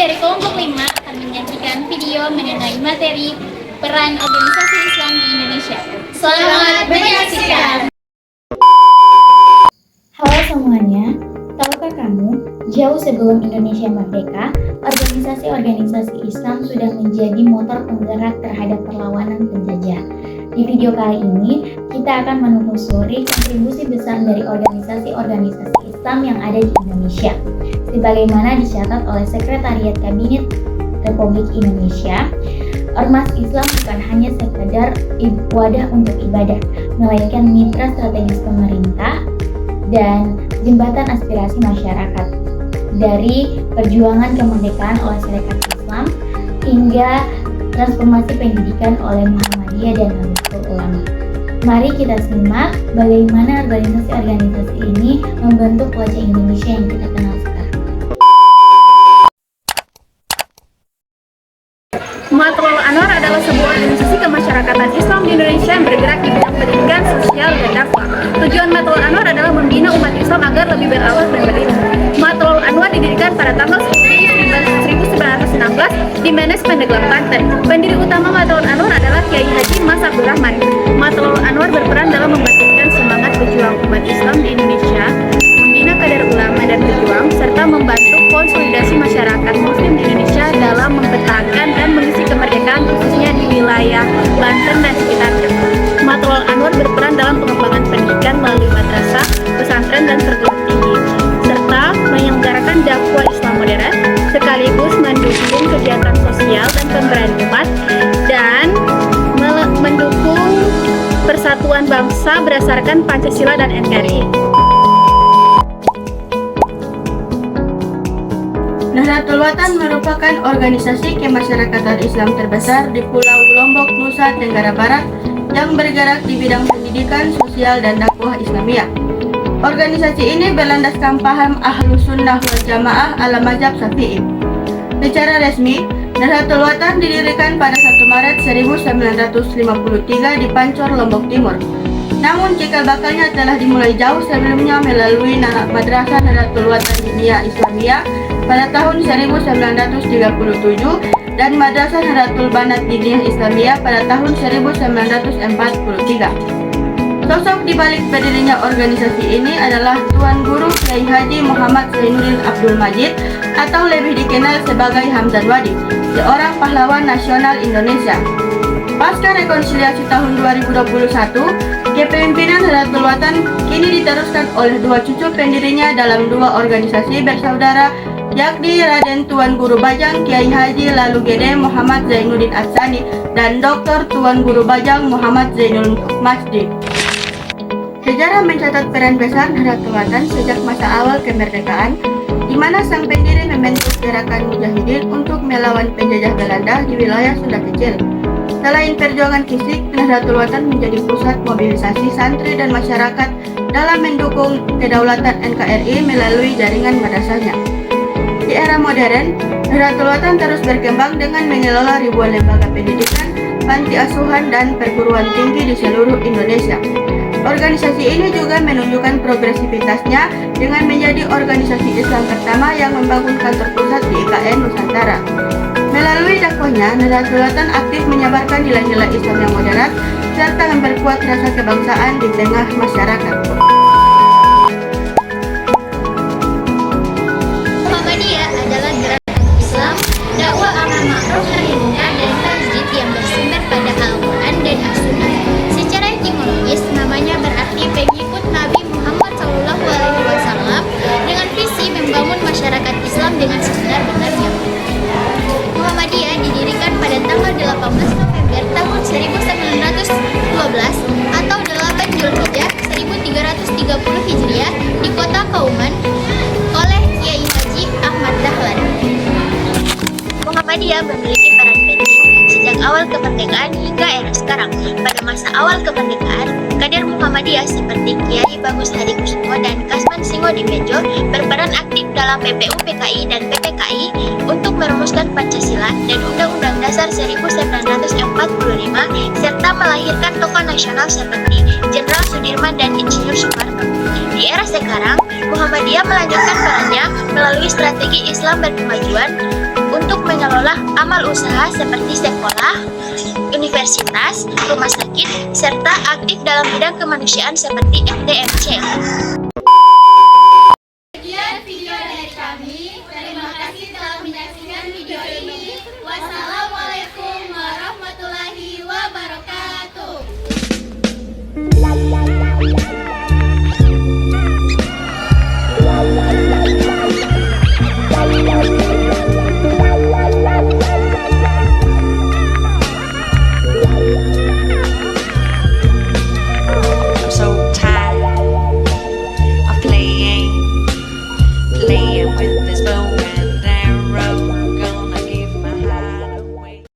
dari kelompok 5 akan menyajikan video mengenai materi peran organisasi Islam di Indonesia. Selamat menyaksikan! Halo semuanya, tahukah kamu, jauh sebelum Indonesia merdeka, organisasi-organisasi Islam sudah menjadi motor penggerak terhadap perlawanan penjajah. Di video kali ini, kita akan menelusuri kontribusi besar dari organisasi-organisasi Islam yang ada di Indonesia. Sebagaimana dicatat oleh Sekretariat Kabinet Republik Indonesia, Ormas Islam bukan hanya sekadar wadah untuk ibadah, melainkan mitra strategis pemerintah dan jembatan aspirasi masyarakat. Dari perjuangan kemerdekaan oleh Syarikat Islam hingga transformasi pendidikan oleh Muhammadiyah dan Nahdlatul Ulama. Mari kita simak bagaimana organisasi-organisasi ini membentuk wajah Indonesia yang kita kenal sekarang. Jematul Anwar adalah sebuah organisasi kemasyarakatan Islam di Indonesia yang bergerak di bidang pendidikan, sosial, dan dakwah. Tujuan Jematul Anwar adalah membina umat Islam agar lebih berakhlak dan berilmu. Jematul Anwar didirikan pada tanggal 1916 di Menes, Pandeglang, Banten. Pendiri utama Jematul Anwar adalah Kiai Haji Mas Abdul Rahman. Jematul Anwar berperan dalam membangkitkan semangat berjuang umat Islam di Indonesia, membina kader ulama dan pejuang, serta membantu konsolidasi masyarakat Muslim di Indonesia dalam mempertahankan dan mengisi kemerdekaan khususnya di wilayah Banten dan sekitarnya. Jematul Anwar berperan dalam pengembangan pendidikan melalui madrasah, pesantren, dan perguruan tinggi, serta menyelenggarakan dakwah Islam modern, sekaligus mendukung kegiatan sosial dan pemberdayaan umat, dan mendukung persatuan bangsa berdasarkan Pancasila dan NKRI. Nahdlatul Watan merupakan organisasi kemasyarakatan Islam terbesar di Pulau Lombok, Nusa Tenggara Barat yang bergerak di bidang pendidikan, sosial, dan dakwah Islamiyah. Organisasi ini berlandaskan paham Ahlus Sunnah wal Jamaah ala mazhab Syafi'i. Secara resmi, Nahdlatul Watan didirikan pada 1 Maret 1953 di Pancor, Lombok Timur. Namun cikal bakalnya telah dimulai jauh sebelumnya melalui Madrasah Nahdlatul Watan Diniyah Islamiyah pada tahun 1937 dan Madrasah Nahdlatul Banat Diniyah Islamiyah pada tahun 1943. Sosok di balik berdirinya organisasi ini adalah Tuan Guru Kiai Haji Muhammad Zainuddin Abdul Majid atau lebih dikenal sebagai Hamzah Wadi, seorang pahlawan nasional Indonesia. Pasca rekonsiliasi tahun 2021, kepemimpinan Nahdlatul Watan kini diteruskan oleh dua cucu pendirinya dalam dua organisasi bersaudara, yakni Raden Tuan Guru Bajang Kiai Haji Lalu Gede Muhammad Zainuddin Atsani dan Dr. Tuan Guru Bajang Muhammad Zainul Masdi. Sejarah mencatat peran besar Nahdlatul Watan sejak masa awal kemerdekaan, di mana sang pendiri membentuk gerakan mujahidin untuk melawan penjajah Belanda di wilayah Sunda Kecil. Selain perjuangan fisik, Nahdlatul Watan menjadi pusat mobilisasi santri dan masyarakat dalam mendukung kedaulatan NKRI melalui jaringan madrasahnya. Di era modern, Nahdlatul Watan terus berkembang dengan mengelola ribuan lembaga pendidikan, panti asuhan, dan perguruan tinggi di seluruh Indonesia. Organisasi ini juga menunjukkan progresivitasnya dengan menjadi organisasi Islam pertama yang membangun kantor pusat di IKN Nusantara. Melalui dakwahnya, Nahdlatul Watan aktif menyebarkan nilai-nilai Islam yang moderat serta memperkuat rasa kebangsaan di tengah masyarakat. Muhammadiyah adalah gerakan Islam, dakwah amar ma'ruf nahi munkar dan tajdid yang bersumber pada Al-Quran dan As-Sunnah. Secara etimologis, namanya berarti pengikut Nabi Muhammad SAW dengan visi membangun masyarakat Islam dengan sebenar-benarnya. Muhammadiyah didirikan pada tanggal 18 November tahun 1912 atau 8 Zulhijjah 1330 Hijriah di kota Kauman oleh Kiai Haji Ahmad Dahlan. Muhammadiyah memiliki peran penting sejak awal kemerdekaan hingga era sekarang. Pada masa awal kemerdekaan, kader Muhammadiyah seperti Kiai Bagus Hadi Kusumo dan Kasman Singo Dimejo berperan aktif dalam PPU PKI dan PPKI untuk merumuskan Pancasila dan Undang-Undang Dasar 1945 serta melahirkan tokoh nasional seperti Jenderal Sudirman dan Insinyur Soekarno. Di era sekarang, Muhammadiyah melanjutkan perannya melalui strategi Islam berkemajuan untuk mengelola amal usaha seperti sekolah, universitas, rumah sakit, serta aktif dalam bidang kemanusiaan seperti FTMC.